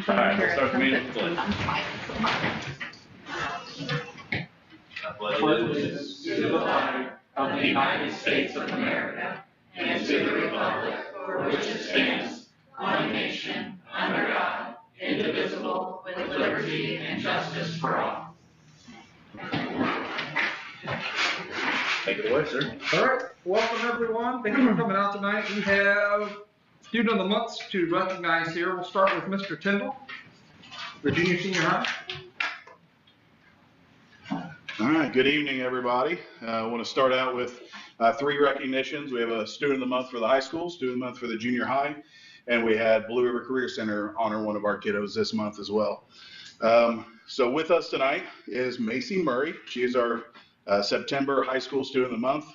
All right, we'll start the meeting with the pledge. I pledge allegiance to the flag of the United States of America and to the republic for which it stands, one nation, under God, indivisible, with liberty and justice for all. Take it away, sir. All right, welcome everyone. Thank you for coming out tonight. We have Student of the Months to recognize here. We'll start with Mr. Tyndall, Virginia Senior High. All right, good evening, everybody. I want to start out with 3 recognitions. We have a Student of the Month for the high school, Student of the Month for the junior high, and we had Blue River Career Center honor one of our kiddos this month as well. So with us tonight is Macy Murray. She is our September High School Student of the Month.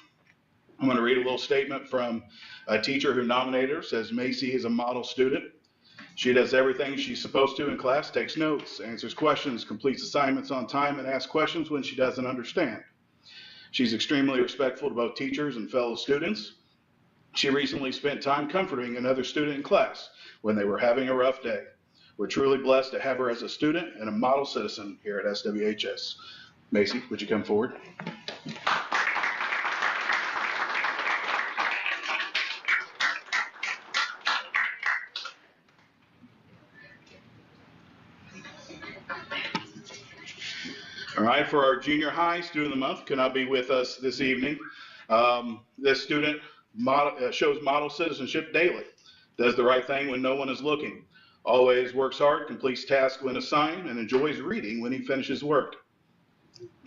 I'm going to read a little statement from a teacher who nominated her. Says, Macy is a model student. She does everything she's supposed to in class, takes notes, answers questions, completes assignments on time, and asks questions when she doesn't understand. She's extremely respectful to both teachers and fellow students. She recently spent time comforting another student in class when they were having a rough day. We're truly blessed to have her as a student and a model citizen here at SWHS. Macy, would you come forward? All right, for our junior high Student of the Month, could not be with us this evening. This student shows model citizenship daily, does the right thing when no one is looking, always works hard, completes tasks when assigned, and enjoys reading when he finishes work.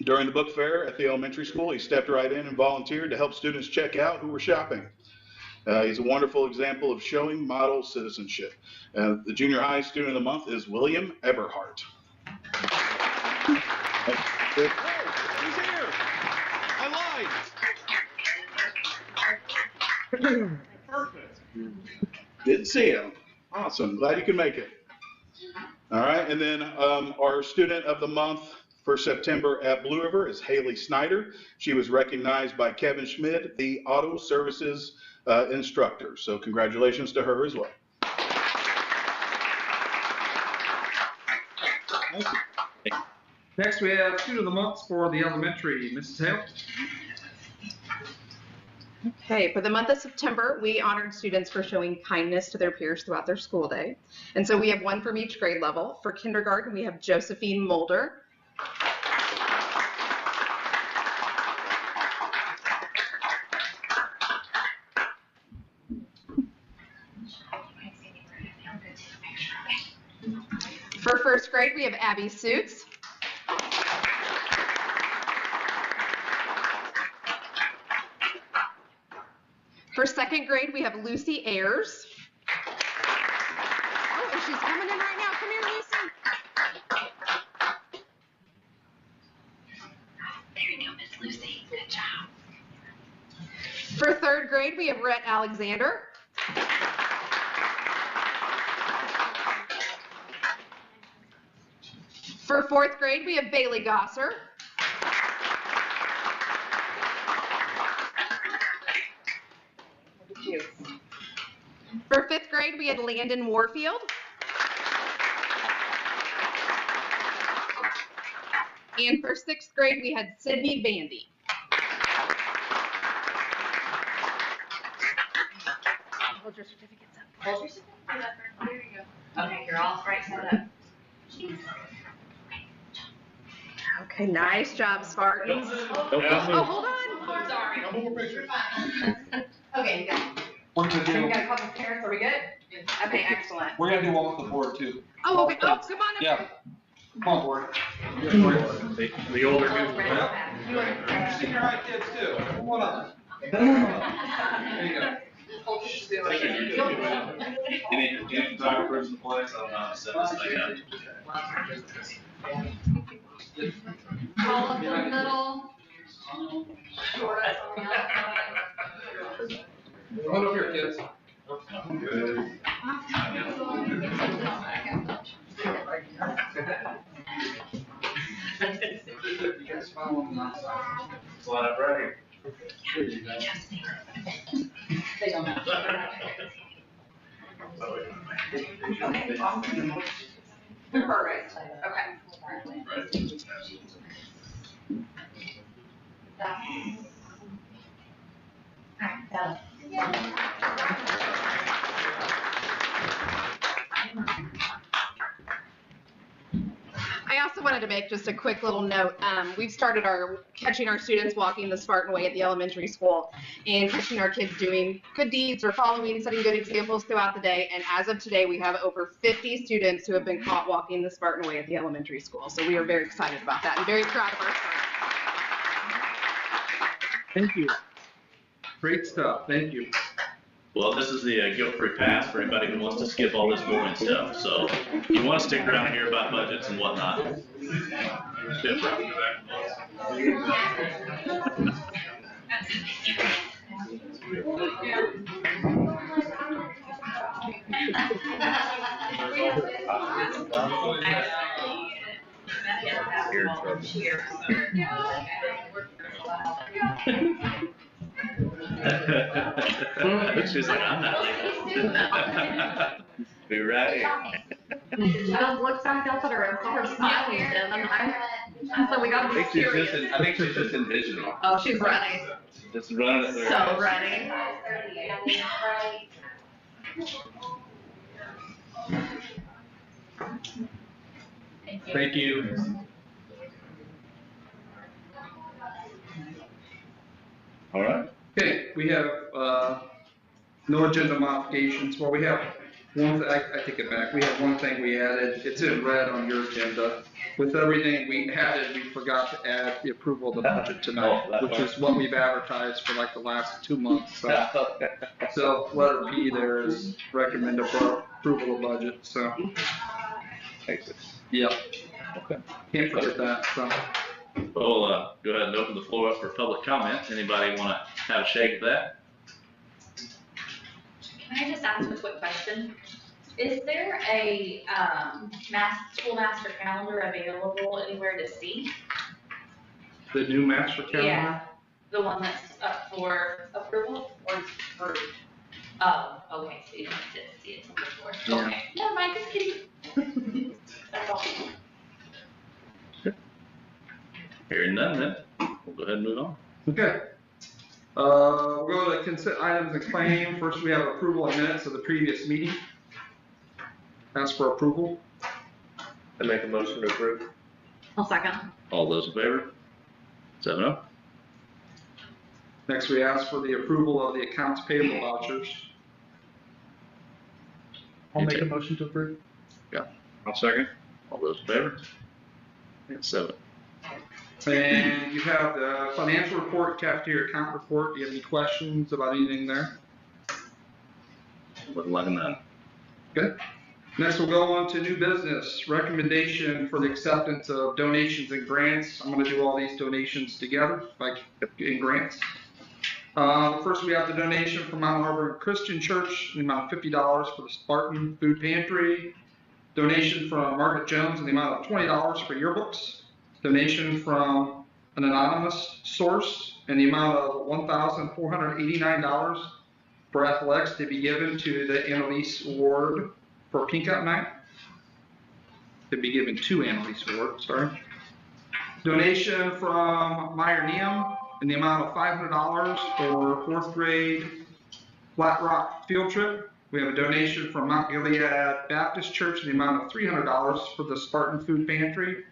During the book fair at the elementary school, he stepped right in and volunteered to help students check out who were shopping. He's a wonderful example of showing model citizenship. The junior high Student of the Month is William Eberhardt. Oh, he's here. I lied. Perfect. Didn't see him. Awesome. Glad you could make it. All right. And then our Student of the Month for September at Blue River is Haley Snyder. She was recognized by Kevin Schmidt, the auto services instructor. So congratulations to her as well. Next, we have Student of the Month for the elementary, Mrs. Hale. Okay, for the month of September, we honored students for showing kindness to their peers throughout their school day. And so we have one from each grade level. For kindergarten, we have Josephine Mulder. For first grade, we have Abby Suits. For second grade, we have Lucy Ayers. Oh, and she's coming in right now. Come here, Lucy. There you go, Miss Lucy. Good job. For third grade, we have Rhett Alexander. For fourth grade, we have Bailey Gosser. For fifth grade, we had Landon Warfield. And for sixth grade, we had Sydney Vandy. Hold your certificates up. Hold your certificates up. There you go. Okay, you're all right set up. Okay, nice job, Spartans. Oh, hold on. Oh, sorry. Okay, you got it. We're gonna do. We got a couple of pairs. Are we good? Okay, excellent. We're gonna do one with the board too. Oh, okay. Oh, come on up. Yeah. Come on, board. The older kids. Senior high kids too. Come on up. There you go. Any photographers in the place? I'm not setting this thing up. All of the middle, short on the outside. Hold up here, kids. Line up ready. They don't know. Perfect, okay. I also wanted to make just a quick little note. We've started catching our students walking the Spartan way at the elementary school and catching our kids doing good deeds or following, setting good examples throughout the day. And as of today, we have over 50 students who have been caught walking the Spartan way at the elementary school. So we are very excited about that and very proud of our Spartans. Thank you. Great stuff. Thank you. Well, this is the guilt-free pass for anybody who wants to skip all this boring stuff. So if you want to stick around and hear about budgets and whatnot, stick around. She's like, I'm not leaving. Be right here. Those looks on Delta are smiling at them. So we gotta be serious. I think she's just envisioning. Oh, she's running. Just running it there. So running. Thank you. All right. Okay, we have no agenda modifications. Well, we have one, I take it back. We have one thing we added. It's in red on your agenda. With everything we added, we forgot to add the approval of the budget tonight, which is what we've advertised for like the last 2 months. So letter P there is recommend approval of budget, so. Yep. Okay. Can't forget that, so. Well, go ahead and open the floor up for public comments. Anybody want to have a shake at that? Can I just ask a quick question? Is there a, school master calendar available anywhere to see? The new master calendar? Yeah, the one that's up for approval or, oh, okay, so you don't have to see it before. Yeah. Okay, never mind, just kidding. That's all. Hearing none, then we'll go ahead and move on. Okay. We'll go to consent items and claim. First, we have approval of minutes of the previous meeting. Ask for approval. I make a motion to approve. I'll second. All those in favor? 7-0. Next, we ask for the approval of the accounts payable vouchers. I'll make a motion to approve. I'll second. All those in favor? 7. And you have the financial report, cafeteria account report. Do you have any questions about anything there? Wouldn't like that. Good. Next, we'll go on to new business. Recommendation for the acceptance of donations and grants. I'm going to do all these donations together, like in grants. First, we have the donation from Mount Harbor Christian Church in the amount of $50 for the Spartan Food Pantry. Donation from Margaret Jones in the amount of $20 for yearbooks. Donation from an anonymous source in the amount of $1,489 for athletics to be given to the Annalise Award for Pink Out Night. To be given to Annalise Award, sorry. Donation from Meyer Neum in the amount of $500 for 4th grade Flat Rock field trip. We have a donation from Mount Gilead Baptist Church in the amount of $300 for the Spartan Food Pantry.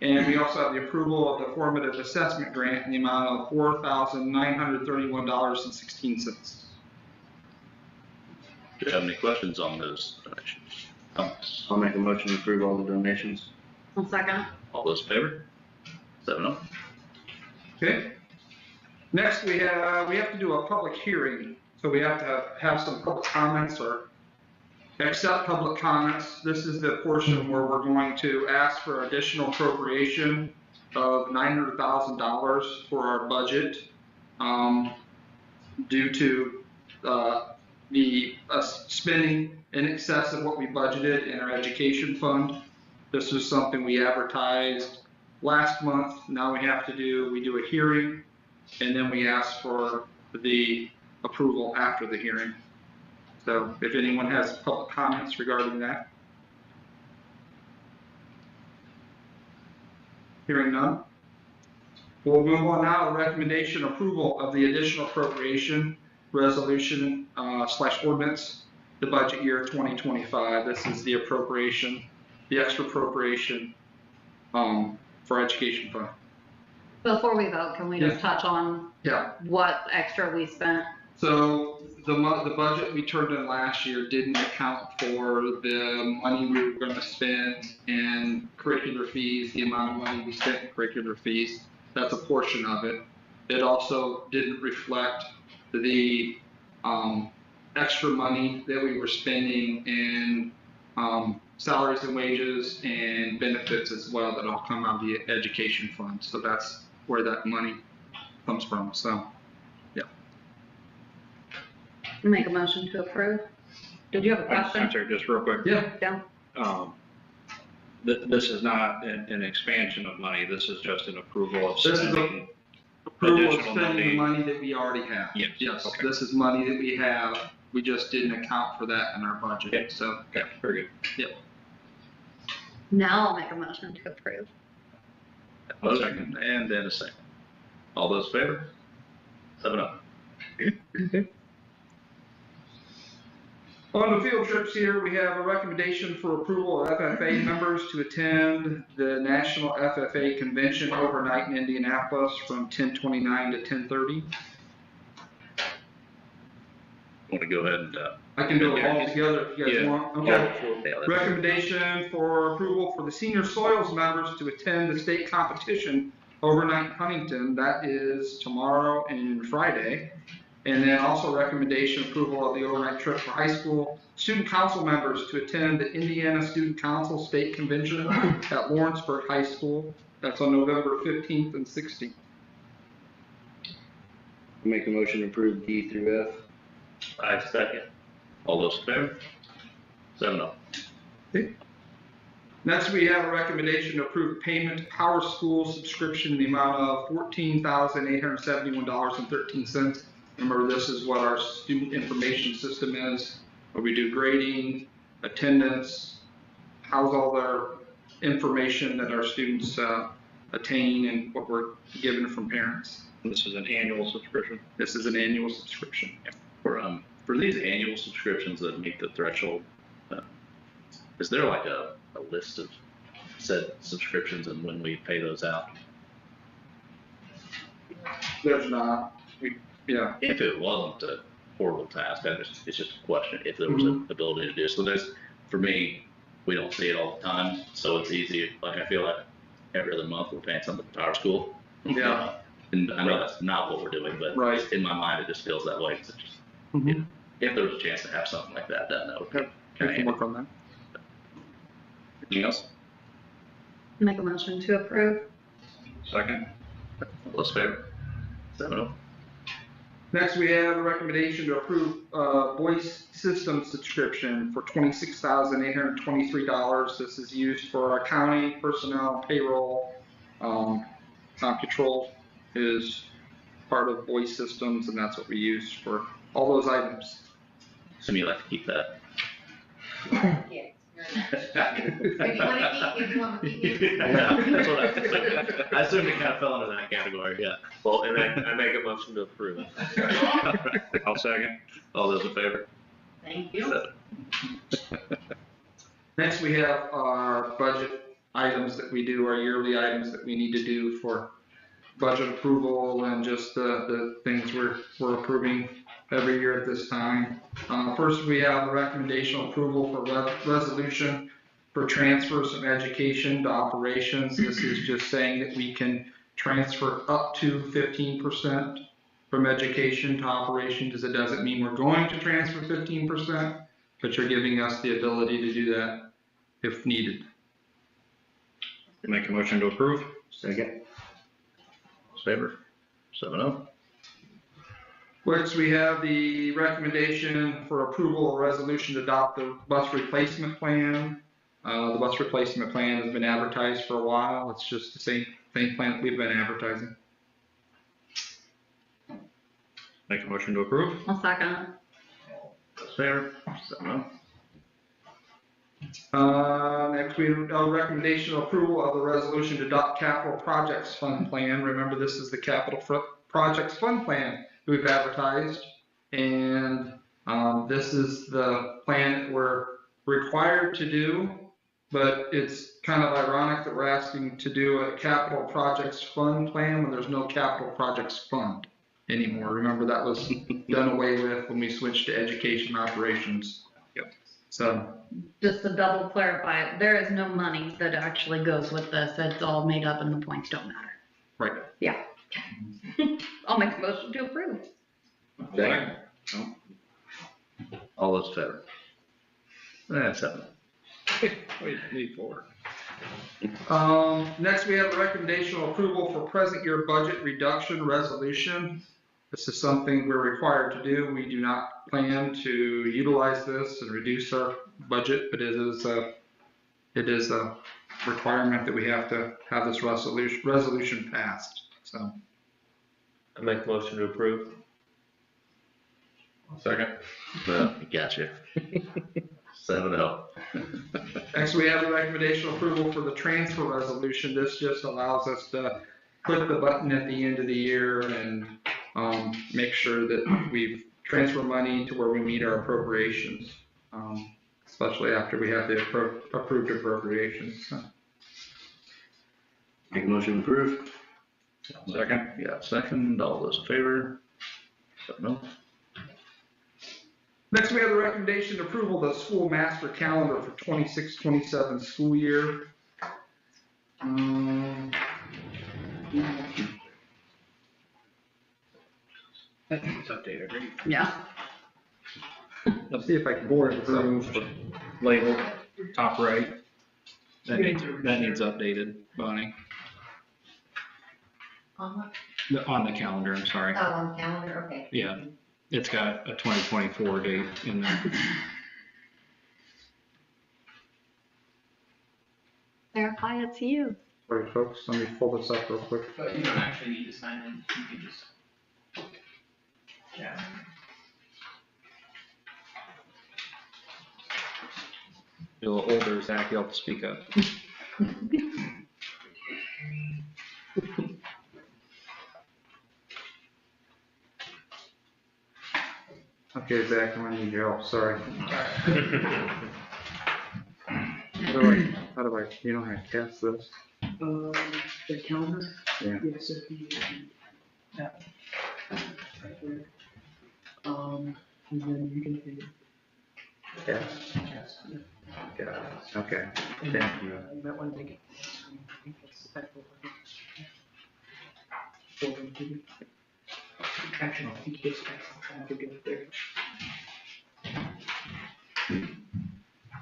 And we also have the approval of the formative assessment grant in the amount of $4,931.16. Do you have any questions on those donations? Comments? I'll make a motion to approve all the donations. I'll second. All those in favor? 7-0. Okay. Next, we have to do a public hearing. So we have to have some public comments or accept public comments. This is the portion where we're going to ask for additional appropriation of $900,000 for our budget due to the spending in excess of what we budgeted in our education fund. This is something we advertised last month. Now we do a hearing, and then we ask for the approval after the hearing. So if anyone has public comments regarding that. Hearing none. We'll move on now to recommendation approval of the additional appropriation resolution slash ordinance, the budget year 2025. This is the appropriation, the extra appropriation for education fund. Before we vote, can we just touch on Yeah. what extra we spent? So the budget we turned in last year didn't account for the money we were going to spend in curricular fees, the amount of money we spent in curricular fees. That's a portion of it. It also didn't reflect the extra money that we were spending in salaries and wages and benefits as well that all come out of the education fund. So that's where that money comes from. So, yeah. Make a motion to approve. Did you have a I'm question? sorry, just real quick. Yeah. Yeah. This is not an expansion of money, this is just an approval of This is spending. Approval of Additional spending the money. money that we already have. Yes, Yes, okay. this is money that we have. We just didn't account for that in our budget. Okay. So, Okay, very good. Now I'll make a motion to approve. Motion and then a second. All those in favor? 7-0. on the field trips here, we have a recommendation for approval of FFA members to attend the National FFA Convention overnight in Indianapolis from 10:29 to 10:30. Want to go ahead and, I can do it all together if you guys Yeah. want. Okay. yeah, that's- Recommendation for approval for the senior soils members to attend the state competition overnight in Huntington. That is tomorrow and Friday. And then also recommendation approval of the overnight trip for high school student council members to attend the Indiana Student Council State Convention at Lawrenceburg High School. That's on November 15th and 16th. Make a motion to approve D through F. I second. All those in favor? 7-0. Next, we have a recommendation to approve payment to Power School subscription in the amount of $14,871.13. Remember, this is what our student information system is, where we do grading, attendance, house all their information that our students attain and what we're given from parents. This is an annual subscription. This is an annual subscription. For these annual subscriptions that meet the threshold, is there like a list of said subscriptions and when we pay those out? There's not, yeah. If it wasn't a horrible task, it's just a question if there was an ability to do. So for me, we don't see it all the time, so it's easy. Like I feel like every other month we're paying something to Power School. Yeah. And I know that's not what we're doing, but Right. in my mind, it just feels that way. It's just, Mhm. if there was a chance to have something like that done, that would be We kind can of work on that. Anything else? Make a motion to approve. Second. All those in favor? 7-0. Next, we have a recommendation to approve voice system subscription for $26,823. This is used for our county personnel, payroll. Control is part of voice systems, and that's what we use for all those items. Assume you like to keep that. Yes. If you want to keep, if you want to keep. That's what I assumed. I assumed it kind of fell into that category, yeah. Well, and I make a motion to approve. I'll second. All those in favor? Thank you. 7. Next, we have our budget items that we do, our yearly items that we need to do for budget approval and just the things we're approving every year at this time. First, we have a recommendation approval for resolution for transfers from education to operations. This is just saying that we can transfer up to 15% from education to operations. It doesn't mean we're going to transfer 15%, but you're giving us the ability to do that if needed. Make a motion to approve. Second. All those in favor? 7-0. Next, we have the recommendation for approval of resolution to adopt the bus replacement plan. The bus replacement plan has been advertised for a while. It's just the same plan that we've been advertising. Make a motion to approve. I'll second. All those in favor? 7-0. Next, we have a recommendation of approval of the resolution to adopt capital projects fund plan. Remember, this is the capital projects fund plan we've advertised. And this is the plan that we're required to do, but it's kind of ironic that we're asking to do a capital projects fund plan when there's no capital projects fund anymore. Remember, that was done away with when we switched to education operations. Yep. So. Just to double clarify, there is no money that actually goes with this. It's all made up and the points don't matter. Right. Yeah. I'll make a motion to approve. Second. All those in favor? That's 7. We need 4. Next, we have a recommendation of approval for present year budget reduction resolution. This is something we're required to do. We do not plan to utilize this and reduce our budget, but it is a requirement that we have to have this resolution passed. So. I make a motion to approve. Second. Gotcha. 7-0. Next, we have the recommendation of approval for the transfer resolution. This just allows us to click the button at the end of the year and make sure that we transfer money to where we meet our appropriations, especially after we have the approved appropriations. Make a motion to approve. Second. Yeah, second. All those in favor? 7-0. Next, we have the recommendation to approval of the school master calendar for 26-27 school year. It's updated, right? Yeah. Let's see if I can board it through. Label, top right. That needs updated, Bonnie. On the calendar, I'm sorry. Oh, on the calendar, okay. Yeah, it's got a 2024 date in there. Verify it's you. Sorry, folks, let me pull this up real quick. But you don't actually need to sign in, you can just. Yeah. You're a little older, Zach, you'll have to speak up. Okay, Zach, I'm gonna need your help, sorry. How do I, you know how to cast this? The calendar? Yeah. Yes, if you, yeah. Right there. And then you can hit. Yes. Yes. Got it. Okay, thank you. You might want to make it. I think that's actual. Actually, I think it's trying to get it there.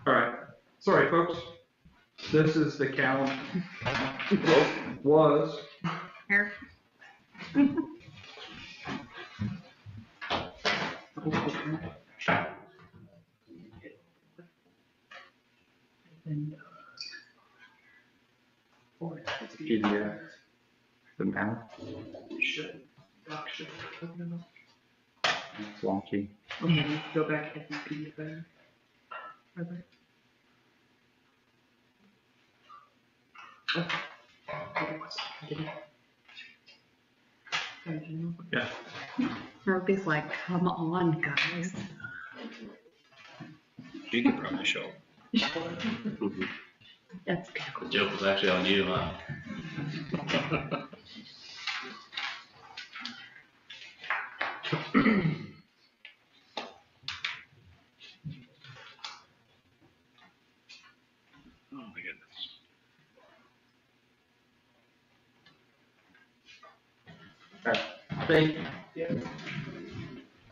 All right, sorry, folks. This is the calendar. Was. Here. And, PDF. The math. should, doc should open it up. It's wonky. Okay, go back and PDF there. Okay. Yeah. Murphy's like, come on, guys. You could probably show. That's good. The joke was actually on you, huh? Oh my goodness. Thank you.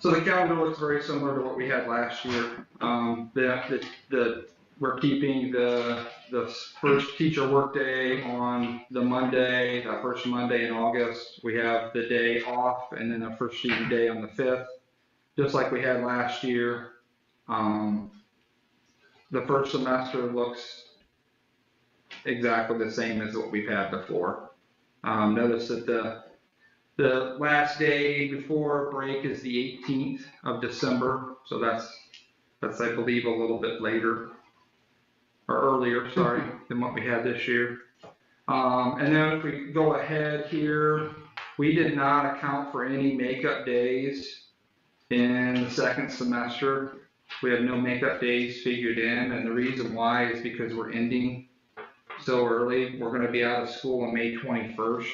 So the calendar looks very similar to what we had last year. We're keeping the first teacher workday on the Monday, the first Monday in August. We have the day off and then the first student day on the 5th, just like we had last year. The first semester looks exactly the same as what we've had before. Notice that the last day before break is the 18th of December, so that's I believe a little bit later. or earlier, sorry, than what we had this year. And then if we go ahead here, we did not account for any makeup days in the second semester. We have no makeup days figured in, and the reason why is because we're ending so early. We're gonna be out of school on May 21st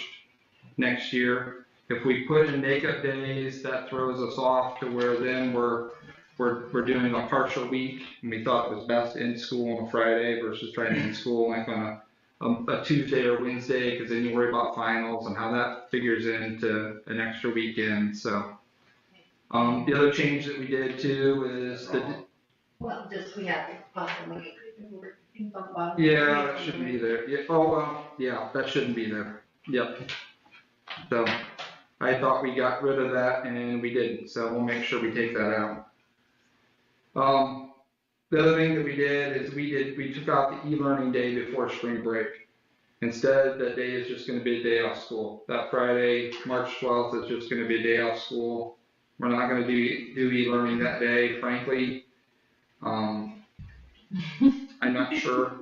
next year. If we put in makeup days, that throws us off to where then we're doing a partial week, and we thought it was best to end school on a Friday versus trying to end school like on a Tuesday or Wednesday, because then you worry about finals and how that figures into an extra weekend, so. The other change that we did too is Well, just we have to possibly. yeah, that shouldn't be there. Yeah, oh, well, yeah, that shouldn't be there. Yep. So I thought we got rid of that and we didn't, so we'll make sure we take that out. The other thing that we did is we took out the e-learning day before spring break. Instead, that day is just gonna be a day off school. That Friday, March 12th is just gonna be a day off school. We're not gonna do e-learning that day, frankly. I'm not sure.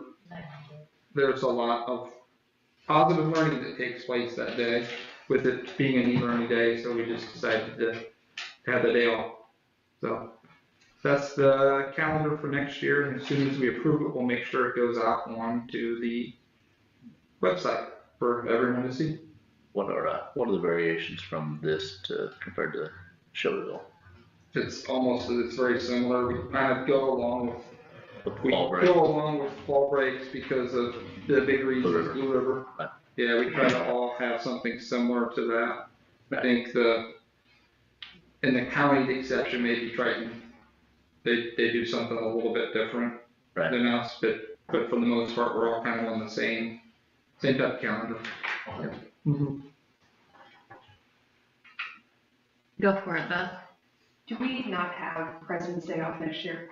There's a lot of positive learning that takes place that day with it being an e-learning day, so we just decided to have the day off. So that's the calendar for next year, and as soon as we approve it, we'll make sure it goes out onto the website for everyone to see. What are the variations from this to compared to Shelbyville? It's very similar. We kind of go along with Fall break. go along with fall breaks because of the big reason is Blue River. Right. Yeah, we try to all have something similar to that. I think in the county, the exception may be Triton. They do something a little bit different than us, but for the most part, we're all kind of on the same type of calendar. Yeah. Mm-hmm. Go for it, Beth. Do we not have President's Day off next year?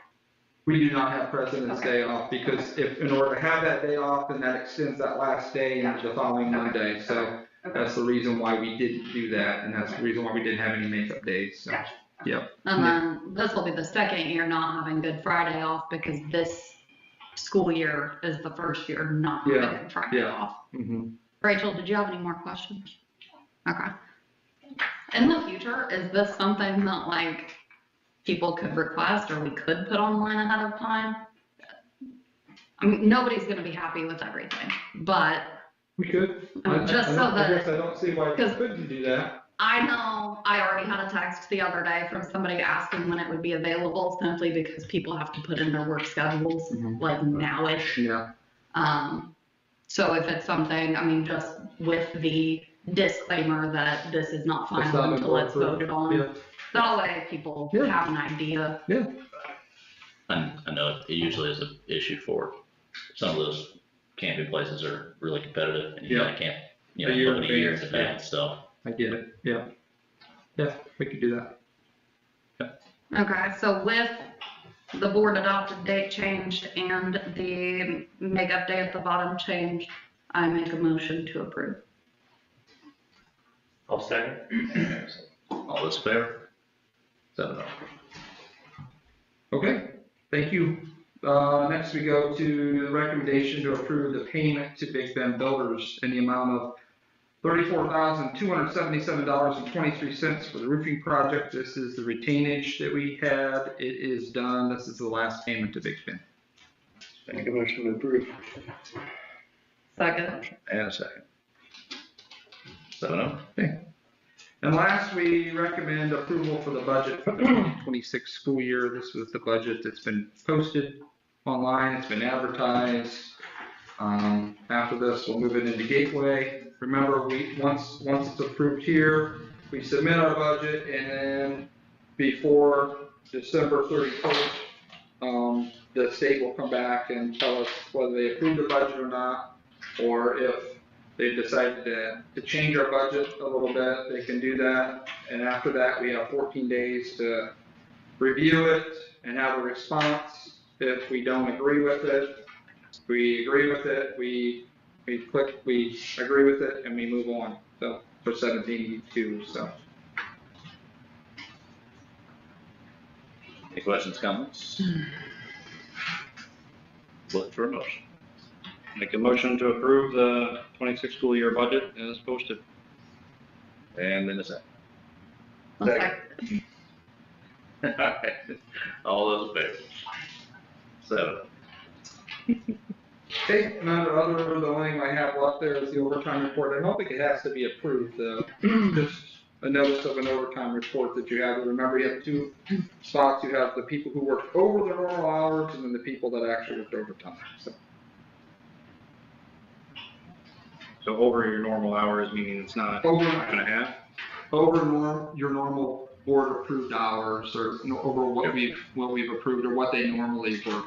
We do not have President's Day off because in order to have that day off, then that extends that last day into the following Monday. So that's the reason why we didn't do that, and that's the reason why we didn't have any makeup days. So, yep. And then this will be the second year not having Good Friday off because this school year is the first year not having Good Friday off. Mm-hmm. Rachel, did you have any more questions? Okay. In the future, is this something that like people could request or we could put online ahead of time? I mean, nobody's gonna be happy with everything, but. We could. I guess I don't see why we couldn't do that. I know I already had a text the other day from somebody asking when it would be available simply because people have to put in their work schedules like nowish. Yeah. So if it's something, I mean, just with the disclaimer that this is not final until it's voted on. Yeah. That way people have an idea. Yeah. I know it usually is an issue for some of those camping places are really competitive and you can't, look at a year in advance, so. I get it, yeah. Yeah, we could do that. Yeah. Okay, so with the board adopted date changed and the makeup day at the bottom changed, I make a motion to approve. I'll second. All those in favor? 7-0. Okay, thank you. Next we go to the recommendation to approve the payment to Big Bend Builders in the amount of $34,277.23 for the roofing project. This is the retainage that we had. It is done. This is the last payment to Big Bend. Make a motion to approve. Second. And a second. 7-0. Okay. And last, we recommend approval for the budget for the 2026 school year. This was the budget that's been posted online. It's been advertised. After this, we'll move it into Gateway. Remember, once it's approved here, we submit our budget, and then before December 31st, the state will come back and tell us whether they approve the budget or not, or if they've decided to change our budget a little bit, they can do that. And after that, we have 14 days to review it and have a response. If we don't agree with it, we agree with it, we agree with it, and we move on. So for 1782, so. Any questions, comments? Look for a motion. Make a motion to approve the 26 school year budget as posted. And then a second. One second. Alright. All those in favor? 7. Okay, the only thing I have left there is the overtime report. I don't think it has to be approved, just a notice of an overtime report that you have. Remember, you have 2 spots. You have the people who work over their normal hours and then the people that actually work overtime. So over your normal hours, meaning it's not gonna have? Over your normal board approved hours or over what we've approved or what they normally work.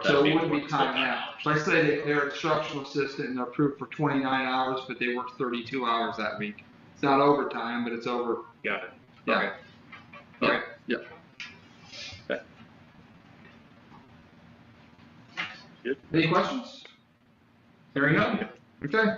So it wouldn't be time out. So I say they're instructional assistant and they're approved for 29 hours, but they work 32 hours that week. It's not overtime, but it's over. Got it. Yeah. Okay. Yeah. Okay. Good. Any questions? Hearing none. Okay.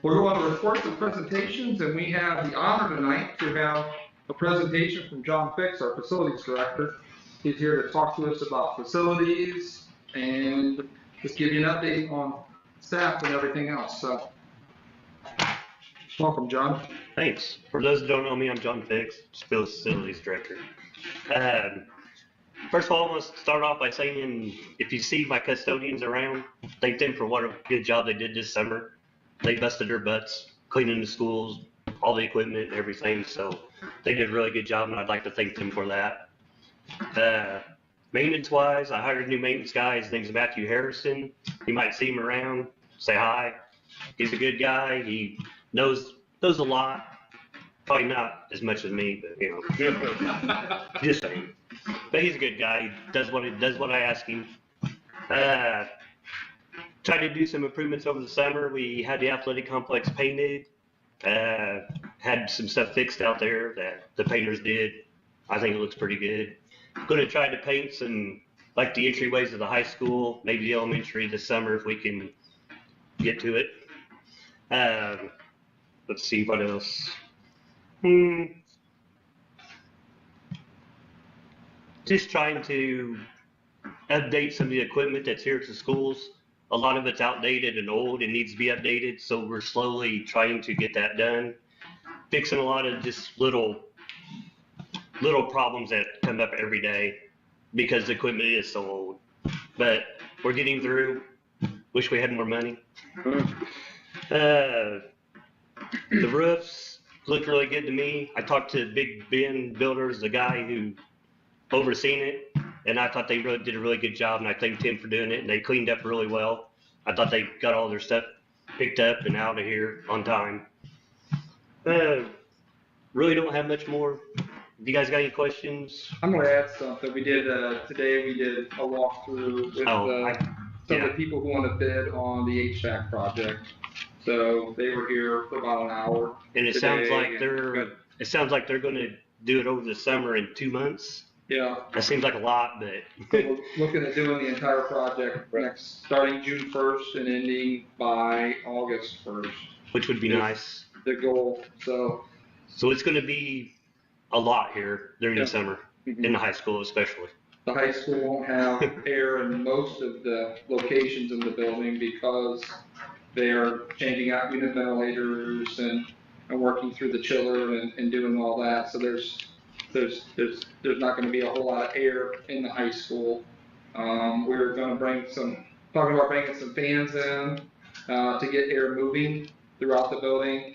We'll go on to reports and presentations, and we have the honor tonight to have a presentation from John Fix, our facilities director. He's here to talk to us about facilities and just give you an update on staff and everything else. So, welcome, John. Thanks. For those that don't know me, I'm John Fix, facilities director. First of all, I want to start off by saying, if you see my custodians around, thank them for what a good job they did this summer. They busted their butts cleaning the schools, all the equipment and everything, so they did a really good job, and I'd like to thank them for that. Maintenance-wise, I hired a new maintenance guy. His name's Matthew Harrison. You might see him around, say hi. He's a good guy. He knows a lot. Probably not as much as me, but you know, just saying. But he's a good guy. He does what I ask him. Tried to do some improvements over the summer. We had the athletic complex painted. Had some stuff fixed out there that the painters did. I think it looks pretty good. Going to try to paint some, like the entryways of the high school, maybe the elementary this summer if we can get to it. Let's see what else. Just trying to update some of the equipment that's here at the schools. A lot of it's outdated and old and needs to be updated, so we're slowly trying to get that done. Fixing a lot of just little problems that come up every day because the equipment is so old. But we're getting through. Wish we had more money. The roofs look really good to me. I talked to Big Ben Builders, the guy who overseen it, and I thought they really did a really good job, and I thanked him for doing it, and they cleaned up really well. I thought they got all their stuff picked up and out of here on time. Really don't have much more. If you guys got any questions? I'm going to add something. We did, today we did a walkthrough with some of the people who want to bid on the HVAC project. So they were here for about an hour. And it sounds like they're going to do it over the summer in 2 months. Yeah. That seems like a lot, but. We're looking at doing the entire project starting June 1st and ending by August 1st. Which would be nice. The goal. So it's going to be a lot here during the summer, in the high school especially. The high school won't have air in most of the locations in the building because they are changing out unit ventilators and working through the chiller and doing all that. So there's not going to be a whole lot of air in the high school. We're going to talking about bringing some fans in to get air moving throughout the building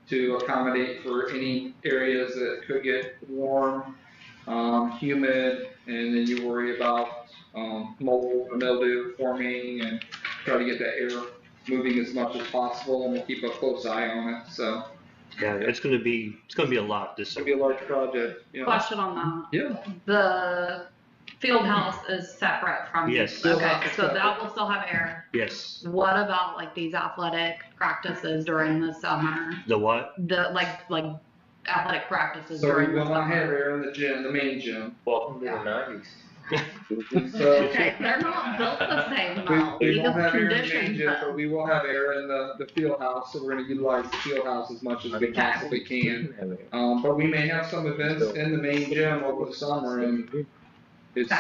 to accommodate for any areas that could get warm, humid, and then you worry about mold or mildew forming and try to get that air moving as much as possible, and we'll keep a close eye on it. So. Yeah, it's gonna be a lot this summer. It's gonna be a large project. Yeah. Question on that. Yeah. The field house is separate from. Yes. Okay, so that will still have air. Yes. What about like these athletic practices during the summer? The what? The like athletic practices So we during the will not summer. have air in the gym, the main gym. Welcome to the 90s. So Okay, they're not built the same though. we Need won't the have air in the main conditions gym, though. but we will have air in the field house. So we're gonna utilize the field house as much as we possibly can. But we may have some events in the main gym over the summer, and it's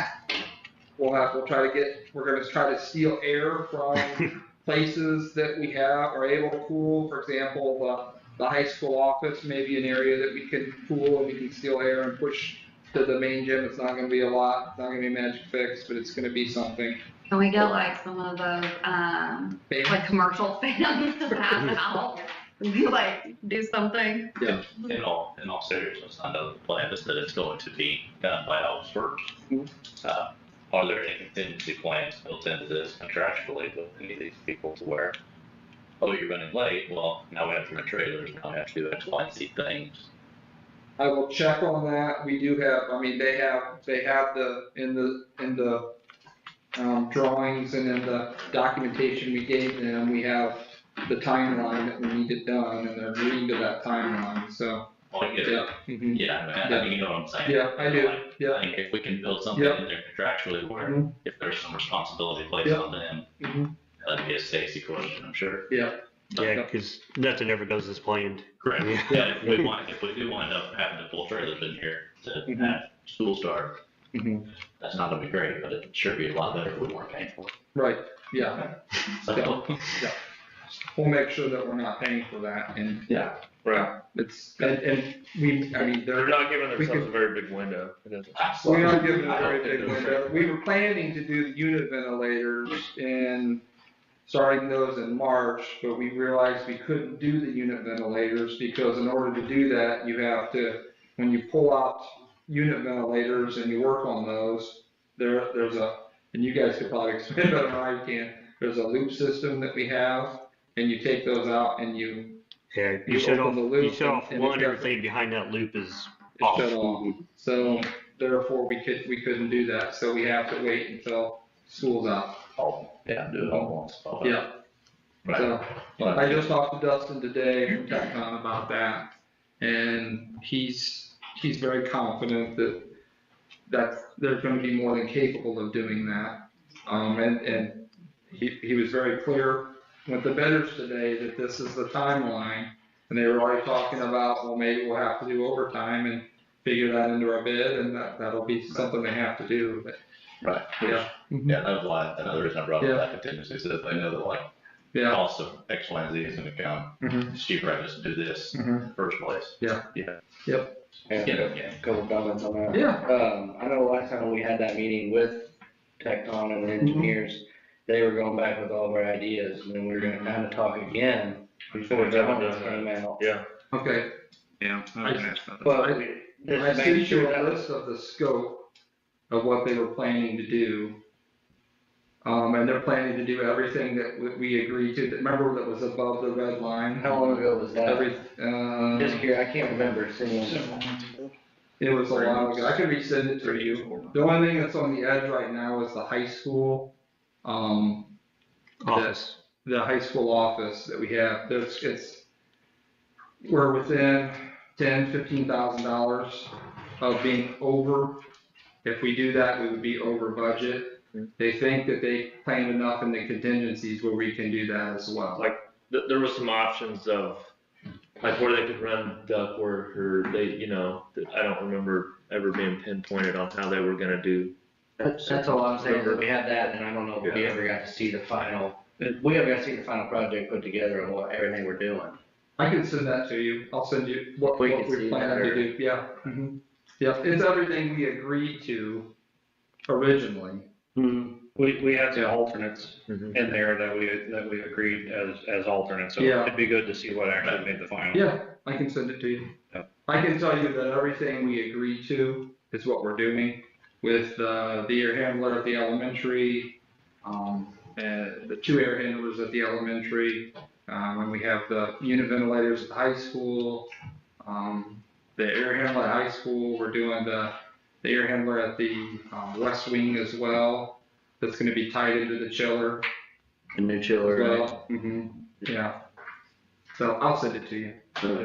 we'll try to get, we're gonna try to steal air from places that we have, are able to cool. For example, the high school office, maybe an area that we can cool and we can steal air and push to the main gym. It's not gonna be a lot, it's not gonna be a magic fix, but it's gonna be something. Can we get like some of those, like commercial fans to pass out? Like, do something? Yeah. In all seriousness, I know the plan is that it's going to be done by August first. Are there any contingency plans built into this contractually with any of these people to where, oh, you're running late, well, now we have to rent trailers, now we have to do X, Y, and Z things. I will check on that. We do have, I mean, they have in the drawings and in the documentation we gave them, we have the timeline that we need it done, and they're agreeing to that timeline, so. Well, I get it. Yeah. Mhm. Yeah, I mean, you know what I'm saying? Yeah, I do. Like, Yeah. I think if we can build something Yeah. in there contractually where Mhm. if there's some responsibility placed Yeah. on them, Mhm. that'd be a Stacy question, I'm sure. Yeah. Yeah, because nothing ever goes as planned. Correct. Yeah. Yeah, if we do wind up having to pull trailers in here to Mhm. have school start, Mhm. that's not gonna be great, but it'd sure be a lot better if we weren't paying for it. Right, yeah. So, Yeah. We'll make sure that we're not paying for that, and, yeah, Right. it's, and we, I mean, They're not giving we themselves could- a very big window. It isn't. we're not giving a very I big don't think window. We were planning to do the unit ventilators and starting those in March, but we realized we couldn't do the unit ventilators because in order to do that, you have to, when you pull out unit ventilators and you work on those, there's a, and you guys could probably explain better than I can, there's a loop system that we have, and you take those out and you Yeah, You you shut open off, the loop you shut off and one, it- everything behind that loop is shut off. off. So therefore, we couldn't do that, so we have to wait until school's out. Yeah, do it all at once. Yeah. Right. So, Well, I just talked to Dustin today from TechCom about that, and he's very confident that they're gonna be more than capable of doing that. And he was very clear with the bidders today that this is the timeline, and they were already talking about, well, maybe we'll have to do overtime and figure that into our bid, and that'll be something they have to do, but, Right. yeah. Yeah, that was why, another reason I brought up that contingency, so that they know that like, Yeah. cost of X, Y, and Z is gonna come. Mhm. It's cheaper to just do this in Mhm. the first place. Yeah. Yeah. Yep. And Yeah. a couple comments on that. Yeah. I know last time we had that meeting with Tecton and the engineers, they were going back with all of our ideas, and then we were gonna kind of talk again before the numbers came out. Yeah, Okay, yeah. I can ask about that. But I just sent making you sure a that list of the scope of what they were planning to do. And they're planning to do everything that we agreed to. Remember that was above the red line? how long ago was that? Every, Just here, I can't remember seeing. it was a while ago. I can resend it to you. The only thing that's on the edge right now is the high school, Office. the high school office that we have. We're within $10,000-15,000 of being over. If we do that, we would be over budget. They think that they planned enough in the contingencies where we can do that as well. Like, there was some options of, like, where they could run ductwork, or they, you know, I don't remember ever being pinpointed on how they were gonna do. That's all I'm saying, that we had that, and I don't know if we ever got to see the final, we ever got to see the final project put together and what, everything we're doing. I can send that to you. I'll send you what We we're can see planning better. to do. Yeah. Mhm. Yeah, it's everything we agreed to originally. We had the alternates Mhm. in there that we agreed as alternates, so Yeah. it'd be good to see what actually made the final. Yeah, I can send it to you. Yeah. I can tell you that everything we agreed to is what we're doing with the air handler at the elementary, and the 2 air handlers at the elementary, and we have the unit ventilators at the high school, the air handler at high school, we're doing the air handler at the west wing as well. That's gonna be tied into the chiller A new as chiller, right? well. Yeah. So I'll send it to you.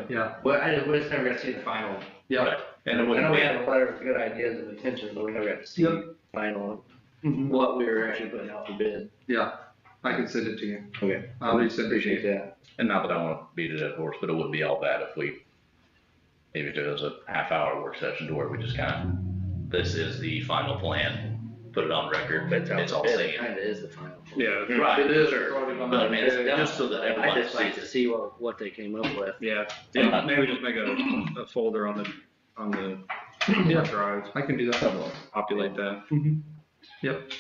Yeah, Well, we just never got to see the final. yeah. And it I wouldn't know we be, had a letter of good ideas and intentions, but we never got to see Yep. final, Mhm. what we were actually putting out for bid. Yeah, I can send it to you. Okay. I'll resend it to Appreciate you. that. and not that I wanna beat a dead horse, but it wouldn't be all bad if we, maybe if there was a half-hour work session to where we just kinda, this is the final plan put it on record, but it's all It saying. kinda is the final. Yeah, Right, It is sure. recorded on But I that mean, it's day. just so that I everybody just like sees to it. see what they came up with. yeah, maybe just make a folder on the drive, I can do that. populate that. Yep.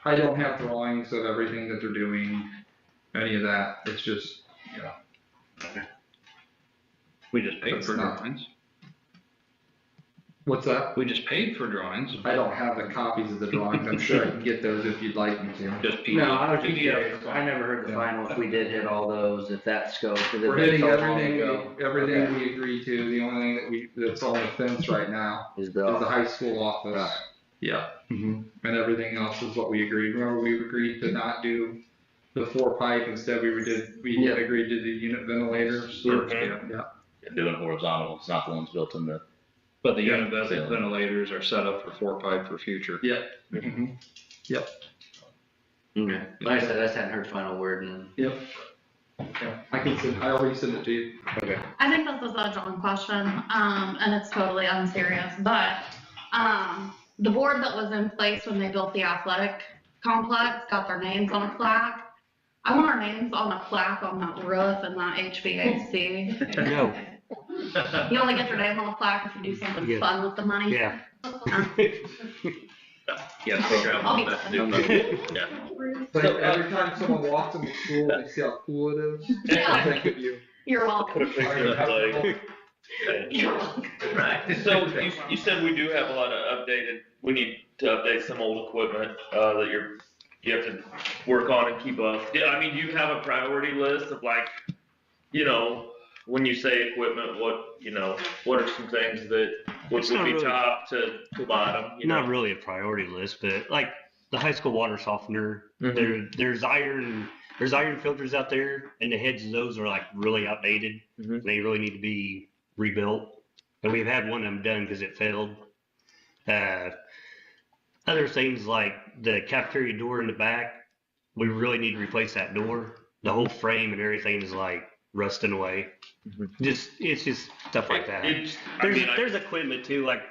I don't have drawings of everything that they're doing, any of that. It's just, We just paid That's for not- drawings. what's that? We just paid for drawings. I don't have the copies of the drawings. I'm sure I can get those if you'd like me to. Just PDF. No, I was just PDF. curious. I never heard the Yeah. final, if we did hit all those, if that scope. 'cause We're it hitting was so long everything, ago. everything Okay. we agreed to. The only thing that's on the fence right now Is is the the, high school office. Yeah. And everything else is what we agreed. Remember, we agreed to not do the 4-pipe, instead we Yeah. agreed to do unit ventilators. Yeah. Doing horizontal, it's not the ones built in the. But the Yeah. unit ventilators are set up for 4-pipe for future. Yeah. okay. Like I said, I just hadn't heard final word and. Yep. Yeah. I already sent it to you. Okay. I think this is a John question, and it's totally unserious, but, the board that was in place when they built the athletic complex got their names on a plaque. I want our names on a plaque on that roof and that HVAC. No, You only get your name on a plaque if you do something Yeah. fun with the money. yeah. Yeah, figure out I'll what be best to do. Yeah. Like, every time someone walks into school, they see how cool it is. Yeah. I think of you. You're welcome. Like, You're welcome. Right. so you said we do have a lot of we need to update some old equipment, that you have to work on and keep up. Yeah, I mean, do you have a priority list of like, when you say equipment, what are some things that would It's not be really- top to bottom, Not really a priority list, but like the high school water softener, there's iron filters out there, and the heads of those are like really outdated. Mhm. They really need to be rebuilt, and we've had one of them done because it failed. Other things like the cafeteria door in the back, we really need to replace that door. The whole frame and everything is like rusting away. It's just stuff like that. There's equipment too, like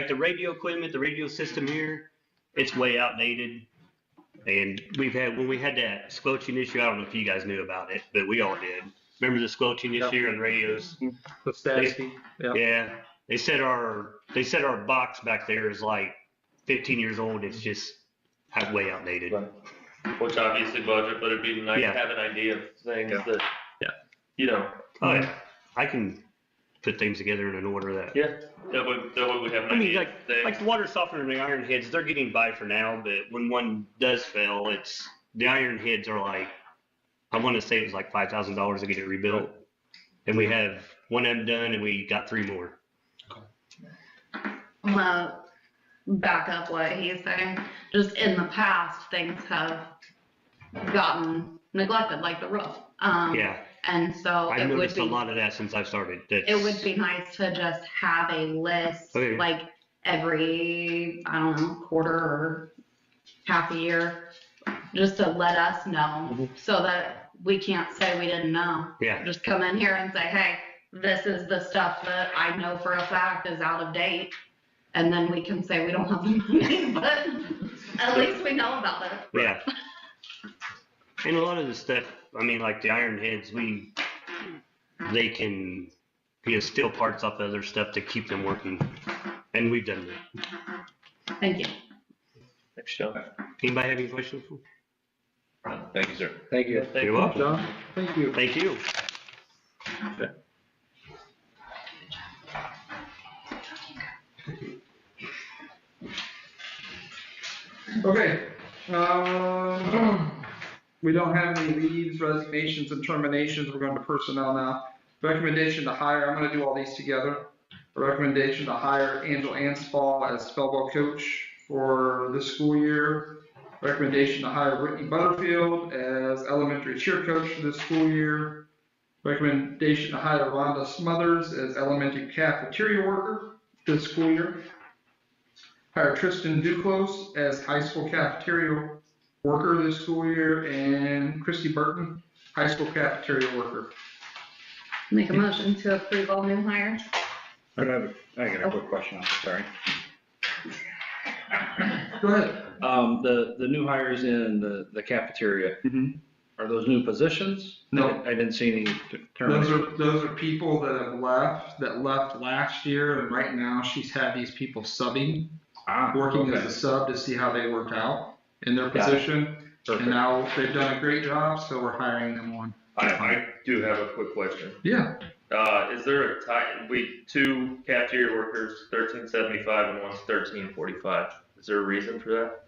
the radio equipment, the radio system here, it's way outdated. And when we had that squelching issue, I don't know if you guys knew about it, but we all did. Remember the squelching issue on radios? The static. Yeah. They said our box back there is like 15 years old. It's just way outdated. which obviously budget, but it'd be nice Yeah. to have an idea of things Yeah. that, Yeah. Oh, yeah. I can put things together in an order that. that way we have an I mean, idea. like of things. the water softener and the iron heads, they're getting by for now, but when one does fail, the iron heads are like, I want to say it was like $5,000 to get it rebuilt. And we have one of them done and we got 3 more. I'm gonna back up what he's saying. Just in the past, things have gotten neglected, like the roof. Yeah. And so I've it would noticed a be, lot of that since I've started. it would be nice to just have a list, Okay. like every, I don't know, quarter or half a year, just to let us know so that we can't say we didn't know. Yeah. Just come in here and say, hey, this is the stuff that I know for a fact is out of date. And then we can say we don't have the money, but at least we know about it. Yeah. And a lot of the stuff, I mean, like the iron heads, they can steal parts off other stuff to keep them working. And we've done that. Thank you. Thanks, John. Anybody have any questions? Thank you, sir. Thank you. You're welcome. John, thank you. Thank you. Okay, we don't have any leaves, resignations, and terminations. We're going to personnel now. Recommendation to hire, I'm gonna do all these together. A recommendation to hire Angel Anspall as Spellball coach for this school year. Recommendation to hire Brittany Butterfield as elementary cheer coach for this school year. Recommendation to hire Rhonda Smothers as elementary cafeteria worker this school year. Hire Tristan Duclos as high school cafeteria worker this school year, and Christy Burton, high school cafeteria worker. Make a motion to approve all new hires. I got a quick question, sorry. Go ahead. The new hires in the cafeteria, are those new positions? No. I didn't see any Those terms. are people that have left, that left last year, and right now she's had these people subbing, working as a sub to see how they work out in their position. And now they've done a great job, so we're hiring them on. I do have a quick question. Yeah. Is there a time, two cafeteria workers, 1375 and one's 1345. Is there a reason for that?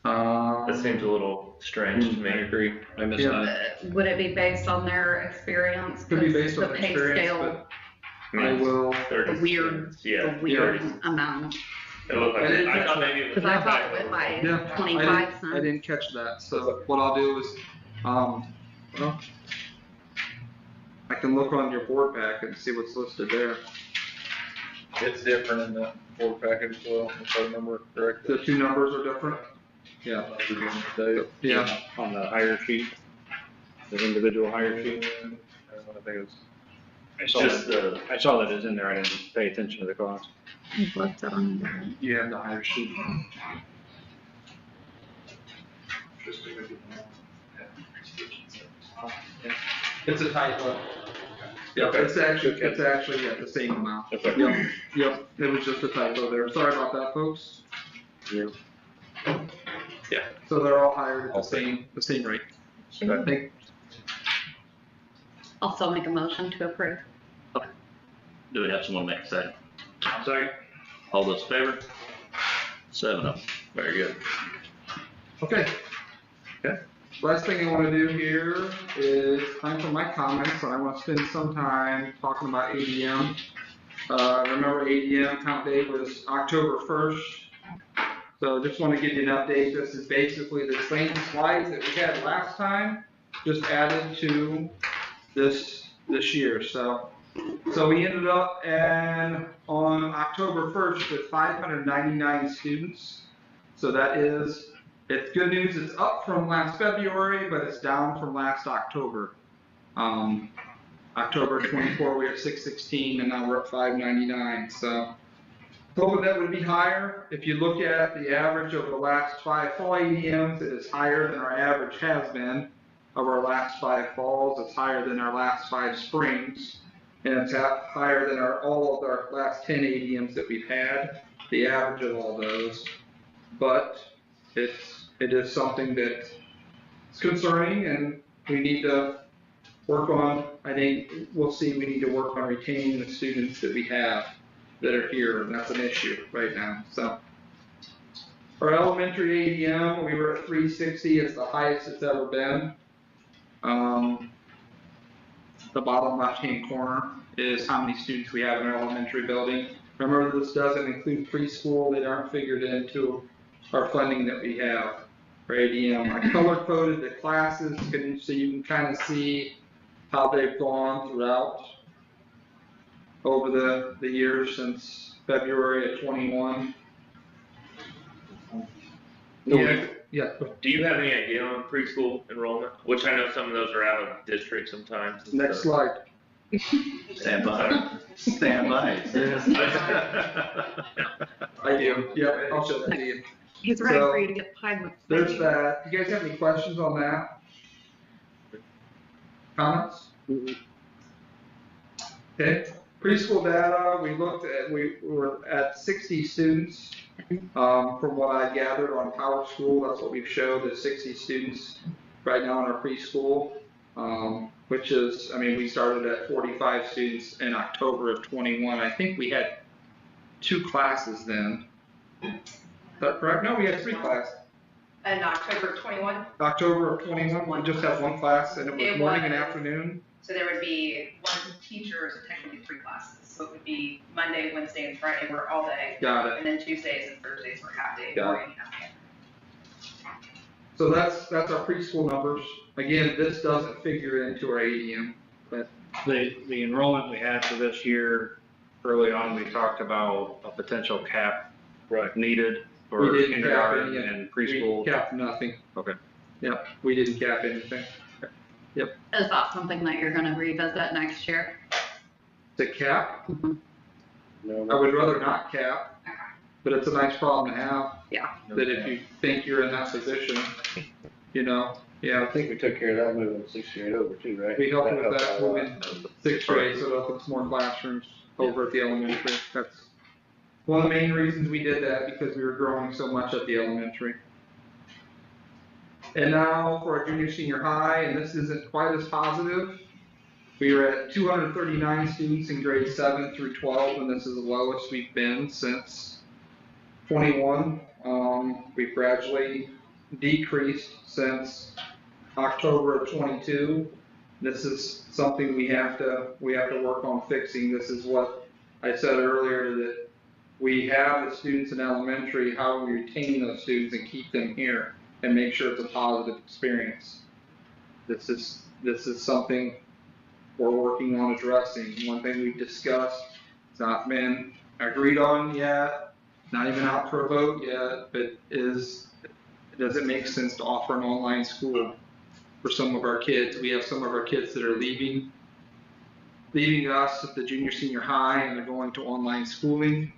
That seems a little strange to me. I agree. I missed that. Would it be based on their experience? Could be based on The pay experience, scale, but I will. the weird amount. It looked like, I thought maybe it was. Because I thought it was like Yeah, 25 I cents. didn't catch that, so what I'll do is, well, I can look on your board pack and see what's listed there. It's different in the board package as well, if I remember correctly. The two numbers are different? Yeah. Yeah. On the hire sheet, the individual hire sheet. I think it's. I saw that it's in there. I didn't pay attention to the cost. What's it on? You have the hire sheet. It's a typo. Yep, it's actually the same amount. Okay. Yep, it was just a typo there. Sorry about that, folks. Yeah. So they're all hired at the same rate. I think. Also make a motion to approve. Do we have someone make a second? Sorry. All those in favor? 7 of them. Very good. Okay. Last thing I want to do here is time for my comments, and I want to spend some time talking about ADM. Remember ADM count day was October 1st. So just want to give you an update. This is basically the same slides that we had last time, just added to this year. So we ended up on October 1st with 599 students. So that is, it's good news, it's up from last February, but it's down from last October. October 24, we were at 616, and now we're at 599. So hoping that would be higher. If you look at the average of the last 5 fall ADMs, it is higher than our average has been of our last 5 falls. It's higher than our last 5 springs. And it's higher than all of our last 10 ADMs that we've had, the average of all those. But it is something that is concerning, and we need to work on. I think we'll see, we need to work on retaining the students that we have that are here, and that's an issue right now. So our elementary ADM, we were at 360. It's the highest it's ever been. The bottom left-hand corner is how many students we have in our elementary building. Remember, this doesn't include preschool. They aren't figured into our funding that we have for ADM. I color-coded the classes so you can kind of see how they've gone throughout over the years since February of 21. Yeah. Do you have any idea on preschool enrollment? Which I know some of those are out of district sometimes. Next slide. Stand by. Stand by. I do. Yep, I'll show that to you. He's ready for you to get pie. There's that. You guys have any questions on that? Comments? Okay. Preschool data, we were at 60 students. From what I gathered on Power School, that's what we've showed, is 60 students right now in our preschool, which is, I mean, we started at 45 students in October of 21. I think we had 2 classes then. Is that correct? No, we had 3 classes. In October of 21, October of 21, we just had 1 class, and it was morning and afternoon. so there would be 1 teacher, so technically 3 classes. So it would be Monday, Wednesday, and Friday were all day. Got it. And then Tuesdays and Thursdays were half day, Got it. morning, half day. So that's our preschool numbers. Again, this doesn't figure into our ADM, but The enrollment we had for this year, early on, we talked about a potential cap needed for we didn't cap kindergarten any, and preschool. We capped nothing. Okay. Yep, we didn't cap anything. Yep. Is that something that you're gonna revisit next year? The cap? Mhm. I would rather not cap. but it's a nice problem to have. Yeah. That if you think you're in that position, you know, yeah. I think we took care of that moving 6th grade over too, right? We helped with helped that out a lot. moving 6th grade, so it opens more classrooms over at the elementary. That's one of the main reasons we did that, because we were growing so much at the elementary. And now for our junior senior high, and this isn't quite as positive. We were at 239 students in grades 7 through 12, and this is the lowest we've been since 21. We've gradually decreased since October of 22. This is something we have to work on fixing. This is what I said earlier, that we have the students in elementary, how we retain those students and keep them here and make sure it's a positive experience. This is something we're working on addressing. One thing we've discussed, it's not been agreed on yet, not even out for a vote yet, but does it make sense to offer an online school for some of our kids? We have some of our kids that are leaving us at the junior senior high, and they're going to online schooling.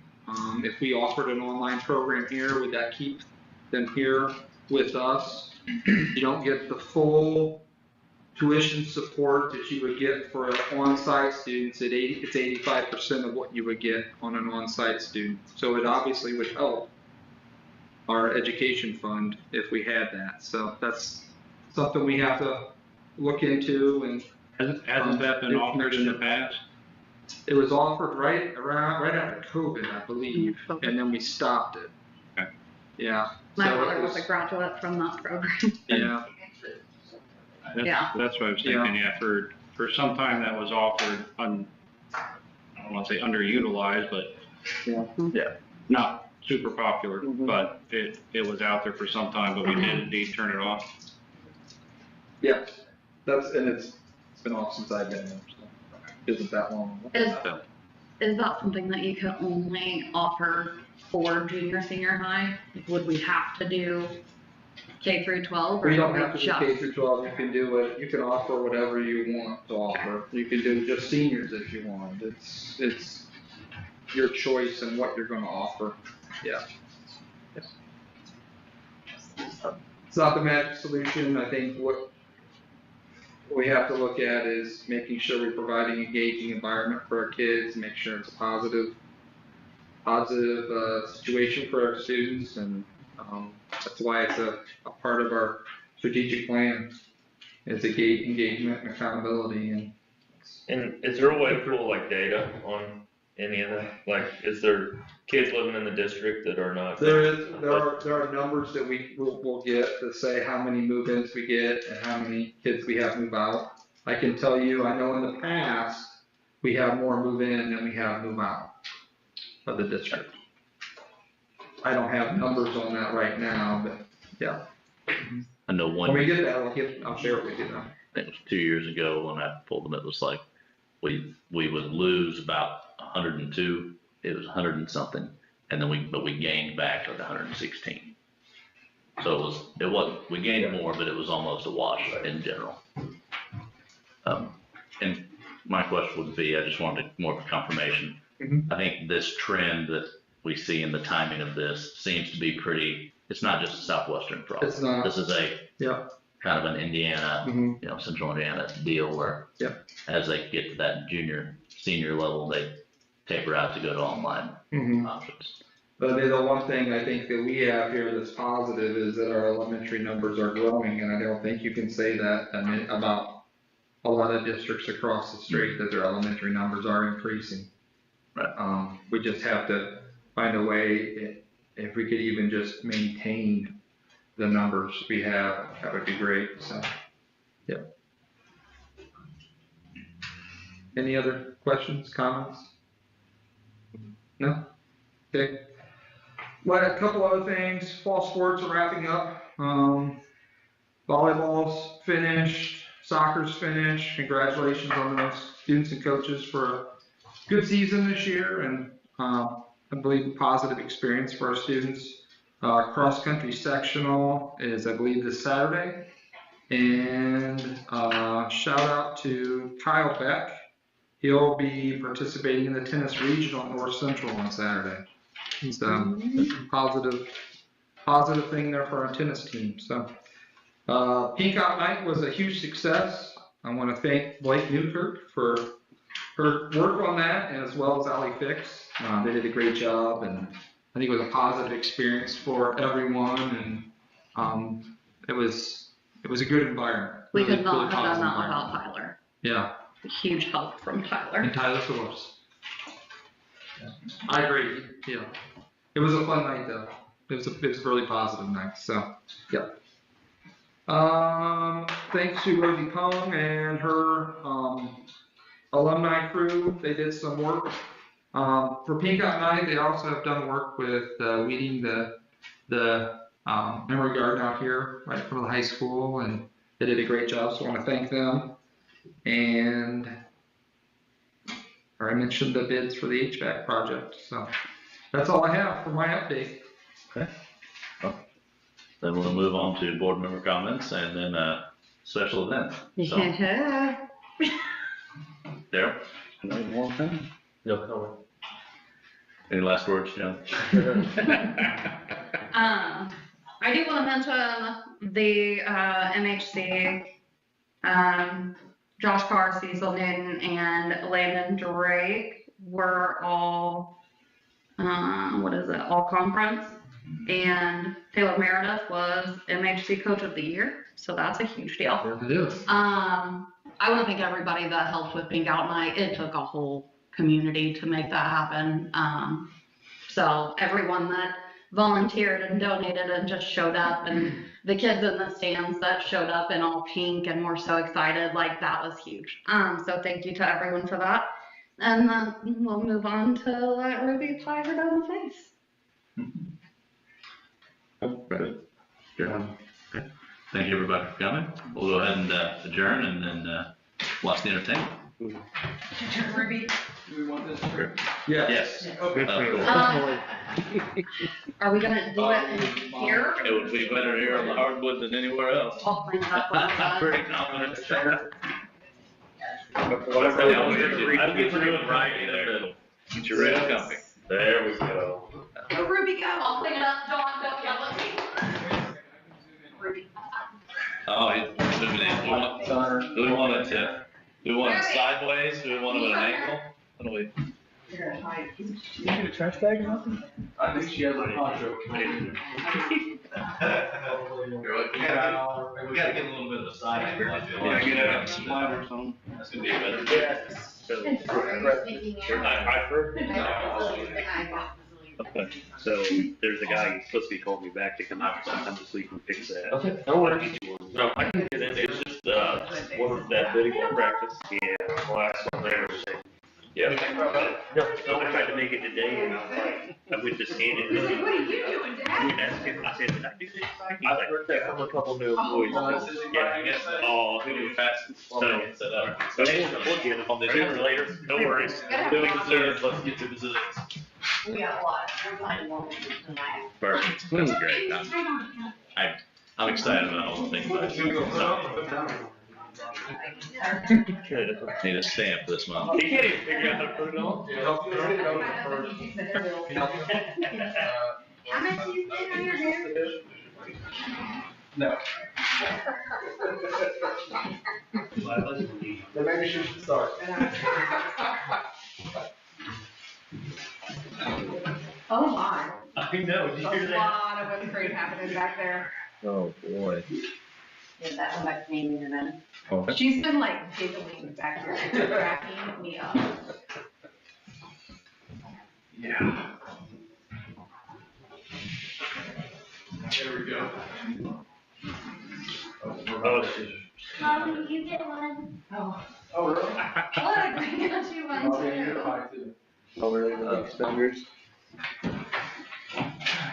If we offered an online program here, would that keep them here with us? You don't get the full tuition support that you would get for on-site students. It's 85% of what you would get on an on-site student. So it obviously would help our education fund if we had that. So that's something we have to look into. And Hasn't that been offered in the past? it was offered right after COVID, I believe, and then we stopped it. Okay. Yeah. My So mother it was a graduate from that program. Yeah. Yeah. That's what I was thinking, yeah, for some time that was offered, I don't want to say underutilized, but not super popular, but it was out there for some time, but we did indeed turn it off. Yeah. It's been off since I've been there, so isn't that long. Is that something that you could only offer for junior, senior high? Would we have to do K through 12? Or We don't have to do just- K through 12, you can offer whatever you want to offer. You can do just seniors if you want. It's your choice and what you're gonna offer. Yeah. It's not the magic solution. I think what we have to look at is making sure we're providing engaging environment for our kids, make sure it's a positive situation for our students, and that's why it's a part of our strategic plan is engagement and accountability. And is there a way to pull like data on any of that? Like, is there kids living in the district that are not? There are numbers that we'll get to say how many move-ins we get and how many kids we have move out. I can tell you, I know in the past, we have more move in than we have move out of the district. I don't have numbers on that right now, but yeah. I know When we get that, I'll share it with you though. I think it was 2 years ago when I pulled them, it was like, we would lose about 102, it was 100 and something, and then we gained back like 116. So it wasn't, we gained more, but it was almost a wash in general. And my question would be, I just wanted more of a confirmation. I think this trend that we see in the timing of this seems to be pretty, it's not just a Southwestern problem. It's not. This is kind of an Indiana, central Indiana deal where as they get to that junior, senior level, they taper out to go to online options. But the one thing I think that we have here that's positive is that our elementary numbers are growing, and I don't think you can say that about a lot of districts across the state, that their elementary numbers are increasing. Right. We just have to find a way, if we could even just maintain the numbers we have, that would be great, so, yeah. Any other questions, comments? No? Okay. Well, a couple other things, fall sports are wrapping up. Volleyball's finished, soccer's finished. Congratulations on those students and coaches for a good season this year, and I believe a positive experience for our students. Cross-country sectional is, I believe, this Saturday. And shout out to Kyle Beck. He'll be participating in the tennis regional at North Central on Saturday. He's a positive thing there for our tennis team. So, Pink Out Night was a huge success. I want to thank Blake Newkirk for her work on that, as well as Ali Fix. They did a great job, and I think it was a positive experience for everyone, and it was a good environment. We Really, could not really have done positive that without environment. Tyler. Yeah, Huge help from Tyler. and Tyler Soares. I agree. Yeah, it was a fun night though. It was a really positive night. So, yep. Thanks to Rosie Pong and her alumni crew. They did some work. For Pink Out Night, they also have done work with weeding the memory garden out here right in front of the high school, and they did a great job. So I want to thank them. And I mentioned the bids for the HVAC project. So that's all I have for my update. Okay. Well, then we'll move on to board member comments and then a special event. So, Yeah. Daryl? No. Any last words, John? I do want to mention the MHC, Josh Carr, Cecil Newton, and Landon Drake were all, all conference. And Taylor Meredith was MHC Coach of the Year, so that's a huge deal. It is. I want to thank everybody that helped with Pink Out Night. It took a whole community to make that happen. So everyone that volunteered and donated and just showed up, and the kids in the stands that showed up in all pink and were so excited, like that was huge. So thank you to everyone for that. And then we'll move on to let Ruby pie her down the face. Right. Sure. Okay. Thank you everybody for coming. We'll go ahead and adjourn and then watch the entertainment. Ruby. Do we want this? Yeah. Yes. Are we gonna do it in here? It would be better here on the hardwood than anywhere else. I'll clean it up when we're I'm done. pretty confident. I'm getting you right there. Get your real comfy. There we go. Go Ruby, go. I'll clean it up. John, don't yell at me. Ruby. Oh, he's zooming in. Do we want it sideways? Do we want it at an angle? What do we? You need a trash bag or nothing? I think she has a poncho. We gotta get a little bit of a side. Yeah, get a slide or something. That's gonna be better. I've heard. Okay, so there's a guy who's supposed to be calling me back to come out sometime this week and fix that. Okay, no worries. No, I can get it, it's just, that bidding practice. Yeah, well, that's what they were saying. Yeah. No, I tried to make it today and I was like, I went to scan it. What are you doing, Dad? I said, did I do this right? He's I've like, heard that from a couple new employees. yeah, I guess. Oh, who do fast? So, but anyway, we'll get it on the agenda later, no worries. Doing concerns, let's get to the We got a lot. We're finding one tonight. Perfect. That's great. I'm excited about all the things I do. Need a stamp this month. He can't even figure out how to put it on. How much you spend on your hair? No. Then maybe she should start. Oh my. I know, did you hear A that? lot of whipped cream happening back there. Oh, boy. Yeah, that one back came in a minute. She's been like giggling back here, it's cracking me up. Yeah. There we go. Mom, you get one. Oh. Oh, really? Look, I got you one I'll get you a too. pie too. Over there, the extenders.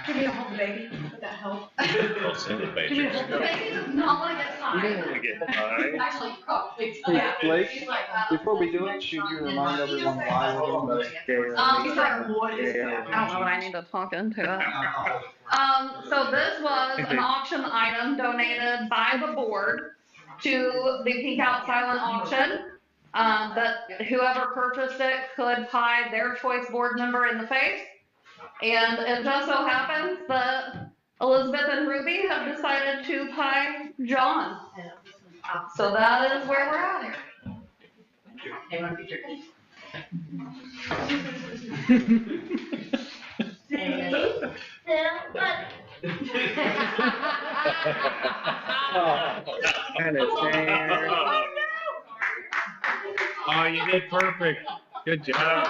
Give me a hold the baby, would that help? I'll send it, Give me a baby. hold the baby. Baby does not want to get You tired. don't wanna get high. Actually, probably. Yeah. Blake, She's like, before we do it, should you remind everyone why we're doing this? He's like, what is Yeah. that? I don't know what I need to talk into it. So this was an auction item donated by the board to the Pink Out Silent Auction. That whoever purchased it could pie their choice board member in the face. And it just so happens that Elizabeth and Ruby have decided to tie John. So that is where we're at here. They want to be turkey. Kind of fair. Oh, you did perfect. Good job.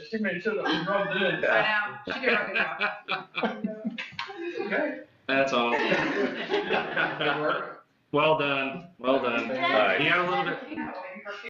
She made sure that we rubbed it in. I know, she did a good job. Okay. That's all. Good work. Well done, well done. You got a little bit,